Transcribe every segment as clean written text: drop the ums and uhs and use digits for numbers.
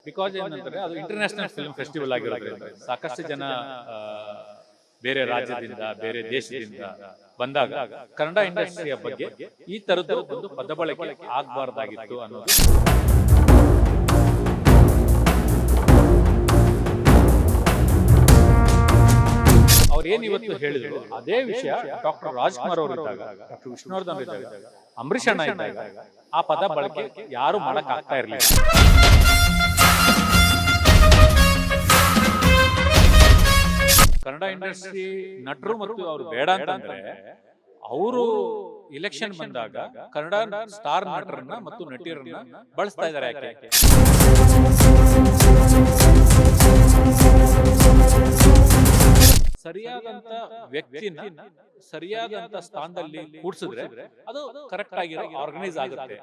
Because ಏನಂದ್ರೆ ಅದು international film festival ಆಗಿರೋದ್ರಿಂದ ಸಾಕಷ್ಟು ಜನ ಬೇರೆ ರಾಜ್ಯದಿಂದ ಬೇರೆ ದೇಶದಿಂದ ಬಂದಾಗ ಕನ್ನಡ ಇಂಡಸ್ಟ್ರಿಯ ಬಗ್ಗೆ ಈ ತರದ್ದು ಒಂದು ಪದಬಳಕೆ ಆಗಬಾರ್ದಾಗಿತ್ತು ಅನ್ನೋದು. ಅವ್ರೇನ್ ಇವತ್ತು ಹೇಳಿದ್ರು ಅದೇ ವಿಷಯ ಡಾಕ್ಟರ್ ರಾಜ್ಕುಮಾರ್ ಅವರು ಇದ್ದಾಗ, ಡಾಕ್ಟರ್ ವಿಷ್ಣುವರ್ಧನ್ ಇದ್ದಾಗ, ಅಂಬರೀಷ್ ಅಣ್ಣ ಇದ್ದಾಗ ಆ ಪದ ಬಳಕೆ ಯಾರು ಮಾಡಕ್ ಆಗ್ತಾ ಇರ್ಲಿಲ್ಲ. ಕನ್ನಡ ಇಂಡಸ್ಟ್ರಿ ನಟರು ಮತ್ತು ಅವ್ರು ಬೇಡ ಅಂತಂದ್ರೆ ಅವರು ಇಲೆಕ್ಷನ್ ಬಂದಾಗ ಕನ್ನಡ ಸ್ಟಾರ್ ನಟರನ್ನ ಮತ್ತು ನಟಿಯರನ್ನ ಬಳಸ್ತಾ ಇದ್ದಾರೆ. ಯಾಕೆ ಸರಿಯಾದಂತ ವ್ಯಕ್ತಿನ ಸರಿಯಾದಂತ ಸ್ಥಾನದಲ್ಲಿ ಕೂಡ್ಸಿದ್ರೆ ಅದು ಕರೆಕ್ಟ್ ಆಗಿರೋ ಆರ್ಗನೈಸ್ ಆಗುತ್ತೆ.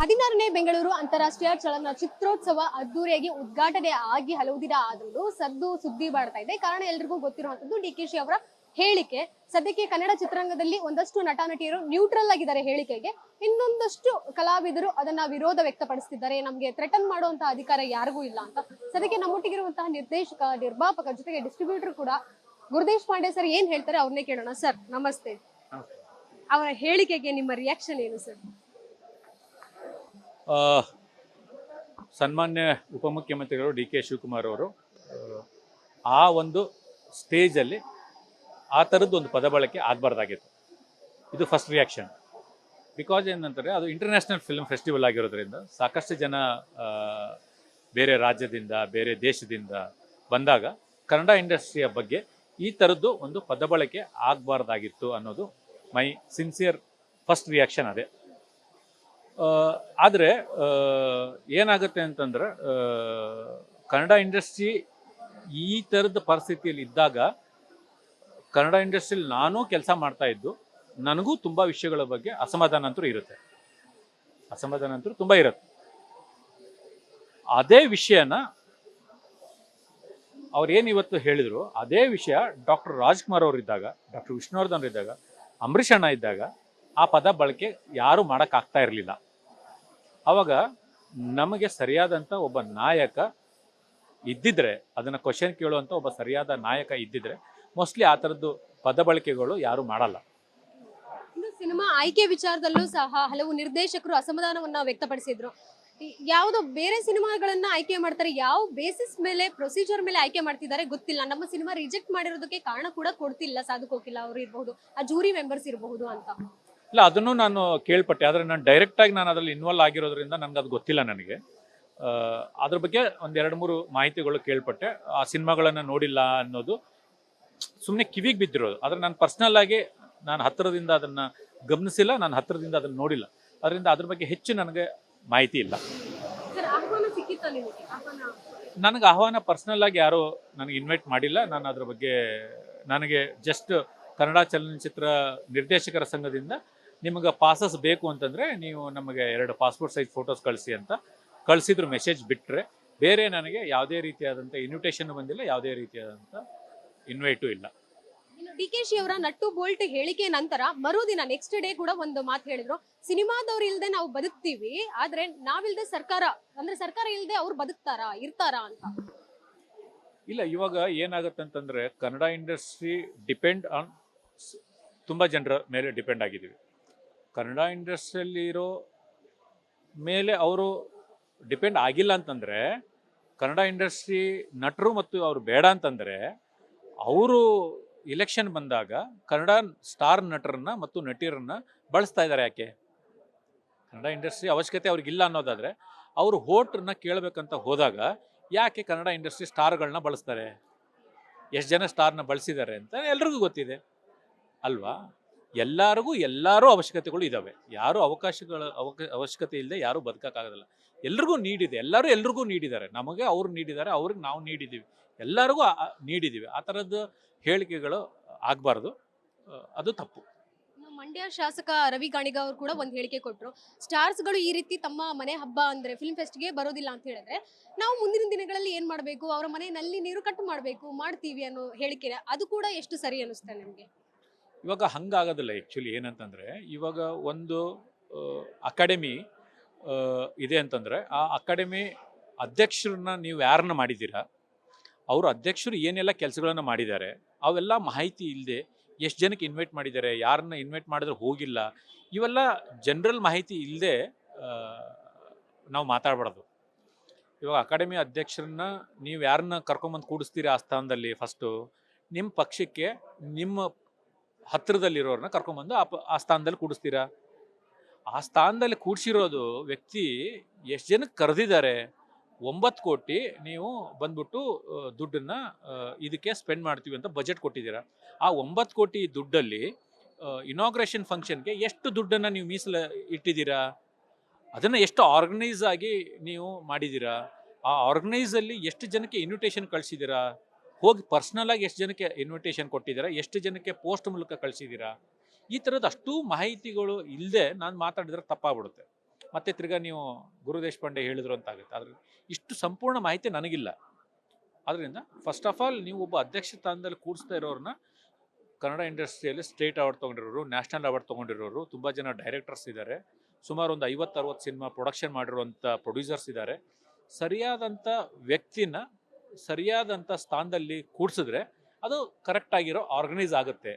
16ನೇ ಬೆಂಗಳೂರು ಅಂತಾರಾಷ್ಟ್ರೀಯ ಚಲನಚಿತ್ರೋತ್ಸವ ಅದ್ದೂರಿಯಾಗಿ ಉದ್ಘಾಟನೆ ಆಗಿ ಹಲವು ದಿನ ಆದರೂ ಸದ್ದು ಸುದ್ದಿ ಮಾಡ್ತಾ ಇದೆ. ಕಾರಣ ಎಲ್ರಿಗೂ ಗೊತ್ತಿರುವಂತದ್ದು DKಶಿ ಅವರ ಹೇಳಿಕೆ. ಸದ್ಯಕ್ಕೆ ಕನ್ನಡ ಚಿತ್ರರಂಗದಲ್ಲಿ ಒಂದಷ್ಟು ನಟ ನಟಿಯರು ನ್ಯೂಟ್ರಲ್ ಆಗಿದ್ದಾರೆ ಹೇಳಿಕೆಗೆ, ಇನ್ನೊಂದಷ್ಟು ಕಲಾವಿದರು ಅದನ್ನ ವಿರೋಧ ವ್ಯಕ್ತಪಡಿಸ್ತಿದ್ದಾರೆ. ನಮ್ಗೆ ಥ್ರೆಟನ್ ಮಾಡುವಂತಹ ಅಧಿಕಾರ ಯಾರಿಗೂ ಇಲ್ಲ ಅಂತ. ಸದ್ಯಕ್ಕೆ ನಮ್ಮೊಟ್ಟಿಗಿರುವಂತಹ ನಿರ್ದೇಶಕ, ನಿರ್ಮಾಪಕ, ಜೊತೆಗೆ ಡಿಸ್ಟ್ರಿಬ್ಯೂಟರ್ ಕೂಡ ಗುರುದೇಶ್ ಪಾಂಡೆ ಸರ್ ಏನ್ ಹೇಳ್ತಾರೆ ಅವ್ರನ್ನೇ ಕೇಳೋಣ. ಸರ್ ನಮಸ್ತೆ. ಅವರ ಹೇಳಿಕೆಗೆ ನಿಮ್ಮ ರಿಯಾಕ್ಷನ್ ಏನು ಸರ್? ಸನ್ಮಾನ್ಯ ಉಪಮುಖ್ಯಮಂತ್ರಿಗಳು DK ಶಿವಕುಮಾರ್ ಅವರು ಆ ಒಂದು ಸ್ಟೇಜಲ್ಲಿ ಆ ಥರದ್ದು ಒಂದು ಪದ ಬಳಕೆ ಆಗಬಾರ್ದಾಗಿತ್ತು. ಇದು ಫಸ್ಟ್ ರಿಯಾಕ್ಷನ್. ಬಿಕಾಸ್ ಏನಂತಾರೆ ಅದು ಇಂಟರ್ನ್ಯಾಷನಲ್ ಫಿಲ್ಮ್ ಫೆಸ್ಟಿವಲ್ ಆಗಿರೋದ್ರಿಂದ ಸಾಕಷ್ಟು ಜನ ಬೇರೆ ರಾಜ್ಯದಿಂದ ಬೇರೆ ದೇಶದಿಂದ ಬಂದಾಗ ಕನ್ನಡ ಇಂಡಸ್ಟ್ರಿಯ ಬಗ್ಗೆ ಈ ಥರದ್ದು ಒಂದು ಪದ ಬಳಕೆ ಆಗಬಾರ್ದಾಗಿತ್ತು ಅನ್ನೋದು ಮೈ ಸಿನ್ಸಿಯರ್ ಫಸ್ಟ್ ರಿಯಾಕ್ಷನ್ ಅದೇ. ಆದರೆ ಏನಾಗುತ್ತೆ ಅಂತಂದ್ರೆ ಕನ್ನಡ ಇಂಡಸ್ಟ್ರಿ ಈ ಥರದ ಪರಿಸ್ಥಿತಿಯಲ್ಲಿ ಇದ್ದಾಗ ಕನ್ನಡ ಇಂಡಸ್ಟ್ರಿಯಲ್ಲಿ ನಾನು ಕೆಲಸ ಮಾಡ್ತಾ ಇದ್ದು ನನಗೂ ತುಂಬ ವಿಷಯಗಳ ಬಗ್ಗೆ ಅಸಮಾಧಾನ ಅಂತೂ ಇರುತ್ತೆ. ತುಂಬ ಇರುತ್ತೆ. ಅದೇ ವಿಷಯನ ಅವ್ರೇನು ಇವತ್ತು ಹೇಳಿದ್ರು ಅದೇ ವಿಷಯ ಡಾಕ್ಟರ್ ರಾಜ್ಕುಮಾರ್ ಅವರು ಇದ್ದಾಗ, ಡಾಕ್ಟರ್ ವಿಷ್ಣುವರ್ಧನ್ ಇದ್ದಾಗ, ಅಂಬರೀಷ್ ಅಣ್ಣ ಇದ್ದಾಗ ಆ ಪದ ಬಳಕೆ ಯಾರು ಮಾಡೋಕ್ಕಾಗ್ತಾ ಇರಲಿಲ್ಲ. ಆವಾಗ ನಮಗೆ ಸರಿಯಾದಂಥ ಒಬ್ಬ ನಾಯಕ ಇದ್ದಿದ್ರೆ, ಅದನ್ನು ಕ್ವಶನ್ ಕೇಳುವಂಥ ಒಬ್ಬ ಸರಿಯಾದ ನಾಯಕ ಇದ್ದಿದ್ರೆ ಮೋಸ್ಟ್ಲಿ ಆ ಥರದ್ದು ಪದ ಬಳಕೆಗಳು ಯಾರು ಮಾಡಲ್ಲ. ಇನ್ನು ಸಿನಿಮಾ ಆಯ್ಕೆ ವಿಚಾರದಲ್ಲೂ ಸಹ ಹಲವು ನಿರ್ದೇಶಕರು ಅಸಮಾಧಾನವನ್ನ ವ್ಯಕ್ತಪಡಿಸಿದ್ರು. ಯಾವುದೋ ಬೇರೆ ಸಿನಿಮಾಗಳನ್ನ ಆಯ್ಕೆ ಮಾಡ್ತಾರೆ, ಯಾವ ಬೇಸಿಸ್ ಮೇಲೆ, ಪ್ರೊಸೀಜರ್ ಮೇಲೆ ಆಯ್ಕೆ ಮಾಡ್ತಿದ್ದಾರೆ ಗೊತ್ತಿಲ್ಲ. ನಮ್ಮ ಸಿನಿಮಾ ರಿಜೆಕ್ಟ್ ಮಾಡಿರೋದಕ್ಕೆ ಕಾರಣ ಕೂಡ ಕೊಡ್ತಿಲ್ಲ, ಸಾಧು ಕೋಕಿಲ ಅವರು ಇರಬಹುದು, ಆ ಜೂರಿ ಮೆಂಬರ್ಸ್ ಇರಬಹುದು ಅಂತ. ಇಲ್ಲ, ಅದನ್ನು ನಾನು ಕೇಳ್ಪಟ್ಟೆ. ಆದರೆ ನಾನು ಡೈರೆಕ್ಟಾಗಿ ನಾನು ಅದರಲ್ಲಿ ಇನ್ವಾಲ್ವ್ ಆಗಿರೋದ್ರಿಂದ ನನಗೆ ಅದು ಗೊತ್ತಿಲ್ಲ. ನನಗೆ ಅದ್ರ ಬಗ್ಗೆ ಒಂದು 2-3 ಮಾಹಿತಿಗಳು ಕೇಳ್ಪಟ್ಟೆ. ಆ ಸಿನಿಮಾಗಳನ್ನು ನೋಡಿಲ್ಲ ಅನ್ನೋದು ಸುಮ್ಮನೆ ಕಿವಿಗೆ ಬಿದ್ದಿರೋದು. ಆದರೆ ನಾನು ಪರ್ಸ್ನಲ್ ಆಗಿ ನಾನು ಹತ್ತಿರದಿಂದ ಅದನ್ನು ಗಮನಿಸಿಲ್ಲ, ನಾನು ಹತ್ತಿರದಿಂದ ಅದನ್ನು ನೋಡಿಲ್ಲ. ಅದರಿಂದ ಅದ್ರ ಬಗ್ಗೆ ಹೆಚ್ಚು ನನಗೆ ಮಾಹಿತಿ ಇಲ್ಲ. ನನಗೆ ಆಹ್ವಾನ ಪರ್ಸ್ನಲ್ ಆಗಿ ಯಾರು ನನಗೆ ಇನ್ವೈಟ್ ಮಾಡಿಲ್ಲ. ನಾನು ಅದ್ರ ಬಗ್ಗೆ ನನಗೆ ಜಸ್ಟ್ ಕನ್ನಡ ಚಲನಚಿತ್ರ ನಿರ್ದೇಶಕರ ಸಂಘದಿಂದ ನಿಮಗೆ ಪಾಸಸ್ ಬೇಕು ಅಂತಂದರೆ ನೀವು ನಮಗೆ 2 ಪಾಸ್ಪೋರ್ಟ್ ಸೈಜ್ ಫೋಟೋಸ್ ಕಳಿಸಿ ಅಂತ ಕಳಿಸಿದ್ರು ಮೆಸೇಜ್ ಬಿಟ್ಟರೆ ಬೇರೆ ನನಗೆ ಯಾವುದೇ ರೀತಿಯಾದಂಥ ಇನ್ವಿಟೇಷನ್ ಬಂದಿಲ್ಲ, ಯಾವುದೇ ರೀತಿಯಾದಂಥ ಇನ್ವೈಟು ಇಲ್ಲ. ಇನ್ನು DKಶಿ ಅವರ ನಟ್ಟು ಬೋಲ್ಟ್ ಹೇಳಿಕೆ ನಂತರ ಮರುದಿನ ನೆಕ್ಸ್ಟ್ ಡೇ ಕೂಡ ಒಂದು ಮಾತು ಹೇಳಿದ್ರು, ಸಿನಿಮಾದವ್ರು ಇಲ್ಲದೆ ನಾವು ಬದುಕ್ತೀವಿ, ಆದ್ರೆ ನಾವಿಲ್ದೆ ಸರ್ಕಾರ, ಅಂದ್ರೆ ಸರ್ಕಾರ ಇಲ್ಲದೆ ಅವ್ರು ಇರ್ತಾರಾ ಅಂತ. ಇಲ್ಲ, ಇವಾಗ ಏನಾಗುತ್ತೆ ಅಂತಂದರೆ ಕನ್ನಡ ಇಂಡಸ್ಟ್ರಿ ಡಿಪೆಂಡ್ ಆನ್ ತುಂಬ ಜನರ ಮೇಲೆ ಡಿಪೆಂಡ್ ಆಗಿದ್ದೀವಿ. ಕನ್ನಡ ಇಂಡಸ್ಟ್ರಿಯಲ್ಲಿ ಇರೋ ಮೇಲೆ ಅವರು ಡಿಪೆಂಡ್ ಆಗಿಲ್ಲ ಅಂತಂದರೆ, ಕನ್ನಡ ಇಂಡಸ್ಟ್ರಿ ನಟರು ಮತ್ತು ಅವರು ಬೇಡ ಅಂತಂದರೆ ಅವರು ಇಲೆಕ್ಷನ್ ಬಂದಾಗ ಕನ್ನಡ ಸ್ಟಾರ್ ನಟರನ್ನ ಮತ್ತು ನಟಿಯರನ್ನ ಬಳಸ್ತಾ ಇದ್ದಾರೆ. ಯಾಕೆ? ಕನ್ನಡ ಇಂಡಸ್ಟ್ರಿ ಅವಶ್ಯಕತೆ ಅವ್ರಿಗಿಲ್ಲ ಅನ್ನೋದಾದರೆ ಅವರು ವೋಟನ್ನ ಕೇಳಬೇಕಂತ ಹೋದಾಗ ಯಾಕೆ ಕನ್ನಡ ಇಂಡಸ್ಟ್ರಿ ಸ್ಟಾರ್ಗಳನ್ನ ಬಳಸ್ತಾರೆ? ಎಷ್ಟು ಜನ ಸ್ಟಾರ್ನ ಬಳಸಿದ್ದಾರೆ ಅಂತ ಎಲ್ರಿಗೂ ಗೊತ್ತಿದೆ ಅಲ್ವಾ? ಎಲ್ಲರೂ ಅವಶ್ಯಕತೆಗಳು ಇದ್ದಾವೆ. ಯಾರು ಅವಶ್ಯಕತೆ ಇಲ್ಲದೆ ಯಾರೂ ಬದುಕೋಕ್ಕಾಗೋದಿಲ್ಲ. ಎಲ್ರಿಗೂ ನೀಡಿದೆ, ಎಲ್ರಿಗೂ ನೀಡಿದ್ದಾರೆ. ನಮಗೆ ಅವ್ರು ನೀಡಿದ್ದಾರೆ, ಅವ್ರಿಗೆ ನಾವು ನೀಡಿದ್ದೀವಿ, ಎಲ್ಲರಿಗೂ ನೀಡಿದ್ದೀವಿ. ಆ ಥರದ್ದು ಹೇಳಿಕೆಗಳು ಆಗಬಾರ್ದು, ಅದು ತಪ್ಪು. ಮಂಡ್ಯ ಶಾಸಕ ರವಿ ಗಾಣಿಗ ಅವರು ಕೂಡ ಒಂದು ಹೇಳಿಕೆ ಕೊಟ್ಟರು, ಸ್ಟಾರ್ಸ್ಗಳು ಈ ರೀತಿ ತಮ್ಮ ಮನೆ ಹಬ್ಬ ಅಂದ್ರೆ ಫಿಲ್ಮ್ ಫೆಸ್ಟ್ಗೆ ಬರೋದಿಲ್ಲ ಅಂತ ಹೇಳಿದ್ರೆ ನಾವು ಮುಂದಿನ ದಿನಗಳಲ್ಲಿ ಏನ್ ಮಾಡಬೇಕು, ಅವರ ಮನೆಯಲ್ಲಿ ನೀರು ಕಟ್ ಮಾಡ್ತೀವಿ ಅನ್ನೋ ಹೇಳಿಕೆ, ಅದು ಕೂಡ ಎಷ್ಟು ಸರಿ ಅನಿಸ್ತಾ ನಿಮಗೆ? ಇವಾಗ ಹಂಗಾಗೋದಿಲ್ಲ ಆ್ಯಕ್ಚುಲಿ. ಏನಂತಂದರೆ ಇವಾಗ ಒಂದು ಅಕಾಡೆಮಿ ಇದೆ ಅಂತಂದರೆ ಆ ಅಕಾಡೆಮಿ ಅಧ್ಯಕ್ಷರನ್ನ ನೀವು ಯಾರನ್ನ ಮಾಡಿದ್ದೀರಾ, ಅವರು ಅಧ್ಯಕ್ಷರು ಏನೆಲ್ಲ ಕೆಲಸಗಳನ್ನು ಮಾಡಿದ್ದಾರೆ ಅವೆಲ್ಲ ಮಾಹಿತಿ ಇಲ್ಲದೆ ಎಷ್ಟು ಜನಕ್ಕೆ ಇನ್ವೈಟ್ ಮಾಡಿದ್ದಾರೆ, ಯಾರನ್ನ ಇನ್ವೈಟ್ ಮಾಡಿದ್ರೆ ಹೋಗಿಲ್ಲ, ಇವೆಲ್ಲ ಜನರಲ್ ಮಾಹಿತಿ ಇಲ್ಲದೆ ನಾವು ಮಾತಾಡಬಾರ್ದು. ಇವಾಗ ಅಕಾಡೆಮಿ ಅಧ್ಯಕ್ಷರನ್ನ ನೀವು ಯಾರನ್ನ ಕರ್ಕೊಂಬಂದು ಕೂಡಿಸ್ತೀರಾ ಆ ಸ್ಥಾನದಲ್ಲಿ, ಫಸ್ಟು ನಿಮ್ಮ ಪಕ್ಷಕ್ಕೆ ನಿಮ್ಮ ಹತ್ತಿರದಲ್ಲಿರೋರನ್ನ ಕರ್ಕೊಂಬಂದು ಆ ಸ್ಥಾನದಲ್ಲಿ ಕೂಡಿಸ್ತೀರಾ. ಆ ಸ್ಥಾನದಲ್ಲಿ ಕೂಡಿಸಿರೋದು ವ್ಯಕ್ತಿ ಎಷ್ಟು ಜನಕ್ಕೆ ಕರೆದಿದ್ದಾರೆ, 9 ಕೋಟಿ ನೀವು ಬಂದ್ಬಿಟ್ಟು ದುಡ್ಡನ್ನು ಇದಕ್ಕೆ ಸ್ಪೆಂಡ್ ಮಾಡ್ತೀವಿ ಅಂತ ಬಜೆಟ್ ಕೊಟ್ಟಿದ್ದೀರಾ. ಆ 9 ಕೋಟಿ ದುಡ್ಡಲ್ಲಿ ಇನಾಗ್ರೇಷನ್ ಫಂಕ್ಷನ್ಗೆ ಎಷ್ಟು ದುಡ್ಡನ್ನು ನೀವು ಮೀಸಲು ಇಟ್ಟಿದ್ದೀರಾ, ಅದನ್ನು ಎಷ್ಟು ಆರ್ಗನೈಸ್ ಆಗಿ ನೀವು ಮಾಡಿದ್ದೀರಾ, ಆ ಆರ್ಗನೈಸಲ್ಲಿ ಎಷ್ಟು ಜನಕ್ಕೆ ಇನ್ವಿಟೇಷನ್ ಕಳಿಸಿದ್ದೀರಾ, ಹೋಗಿ ಪರ್ಸ್ನಲಾಗಿ ಎಷ್ಟು ಜನಕ್ಕೆ ಇನ್ವಿಟೇಷನ್ ಕೊಟ್ಟಿದ್ದೀರಾ, ಎಷ್ಟು ಜನಕ್ಕೆ ಪೋಸ್ಟ್ ಮೂಲಕ ಕಳಿಸಿದ್ದೀರಾ, ಈ ಥರದ ಅಷ್ಟೂ ಮಾಹಿತಿಗಳು ಇಲ್ಲದೆ ನಾನು ಮಾತಾಡಿದ್ರೆ ತಪ್ಪಾಗ್ಬಿಡುತ್ತೆ. ಮತ್ತೆ ತಿರ್ಗಾ ನೀವು ಗುರು ದೇಶಪಾಂಡೆ ಹೇಳಿದ್ರು ಅಂತ ಆಗುತ್ತೆ. ಆದರೆ ಇಷ್ಟು ಸಂಪೂರ್ಣ ಮಾಹಿತಿ ನನಗಿಲ್ಲ. ಆದ್ದರಿಂದ ಫಸ್ಟ್ ಆಫ್ ಆಲ್ ನೀವು ಒಬ್ಬ ಅಧ್ಯಕ್ಷ ಸ್ಥಾನದಲ್ಲಿ ಕೂಡಿಸ್ತಾ ಇರೋರನ್ನ ಕನ್ನಡ ಇಂಡಸ್ಟ್ರಿಯಲ್ಲಿ ಸ್ಟೇಟ್ ಅವಾರ್ಡ್ ತೊಗೊಂಡಿರೋರು, ನ್ಯಾಷನಲ್ ಅವಾರ್ಡ್ ತೊಗೊಂಡಿರೋರು ತುಂಬ ಜನ ಡೈರೆಕ್ಟರ್ಸ್ ಇದ್ದಾರೆ, ಸುಮಾರು ಒಂದು 50-60 ಸಿನಿಮಾ ಪ್ರೊಡಕ್ಷನ್ ಮಾಡಿರುವಂಥ ಪ್ರೊಡ್ಯೂಸರ್ಸ್ ಇದ್ದಾರೆ. ಸರಿಯಾದಂಥ ವ್ಯಕ್ತಿನ ಸರಿಯಾದಂಥ ಸ್ಥಾನದಲ್ಲಿ ಕೂಡಿಸಿದ್ರೆ ಅದು ಕರೆಕ್ಟಾಗಿರೋ ಆರ್ಗನೈಸ್ ಆಗುತ್ತೆ.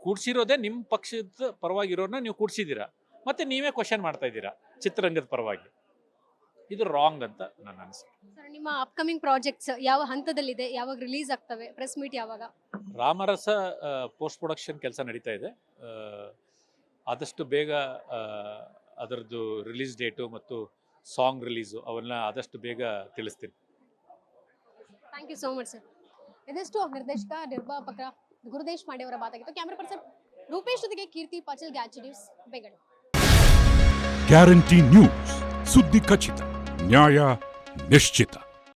ಕೂಡಿಸಿರೋದೇ ನಿಮ್ಮ ಪಕ್ಷದ ಪರವಾಗಿರೋರನ್ನ ನೀವು ಕೂಡಿಸಿದ್ದೀರಾ, ಮತ್ತು ನೀವೇ ಕ್ವಶನ್ ಮಾಡ್ತಾ ಇದ್ದೀರಾ ಚಿತ್ರರಂಗದ ಪರವಾಗಿ. ಇದು ರಾಂಗ್ ಅಂತ ನನ್ನ ಅನಿಸಿಕೆ. ಸರ್, ನಿಮ್ಮ ಅಪ್ಕಮಿಂಗ್ ಪ್ರಾಜೆಕ್ಟ್ಸ್ ಯಾವ ಹಂತದಲ್ಲಿದೆ, ಯಾವಾಗ ರಿಲೀಸ್ ಆಗ್ತವೆ, ಪ್ರೆಸ್ ಮೀಟ್ ಯಾವಾಗ? ರಾಮರಸ ಪೋಸ್ಟ್ ಪ್ರೊಡಕ್ಷನ್ ಕೆಲಸ ನಡೀತಾ ಇದೆ. ಆದಷ್ಟು ಬೇಗ ಅದರದ್ದು ರಿಲೀಸ್ ಡೇಟು ಮತ್ತು ಸಾಂಗ್ ರಿಲೀಸು ಅವನ್ನ ಆದಷ್ಟು ಬೇಗ ತಿಳಿಸ್ತೀನಿ. Thank you so much sir. ಇದೆಷ್ಟು ನಿರ್ದೇಶಕ ನಿರ್ಮಾಪಕ ಗುರು ದೇಶಪಾಂಡೆ ಅವರ ಮಾತಾಗಿತ್ತು. ಕ್ಯಾಮ್ರಾ ಪರ್ಸನ್ ರೂಪೇಶ್ ಜೊತೆಗೆ ಕೀರ್ತಿ ಪಾಟೀಲ್, ಗ್ಯಾಚ್ ನ್ಯೂಸ್, ಬೆಂಗಳೂರು. ಗ್ಯಾರಂಟಿ ನ್ಯೂಸ್, ಸುದ್ದಿ ಖಚಿತ, ನ್ಯಾಯ ನಿಶ್ಚಿತ.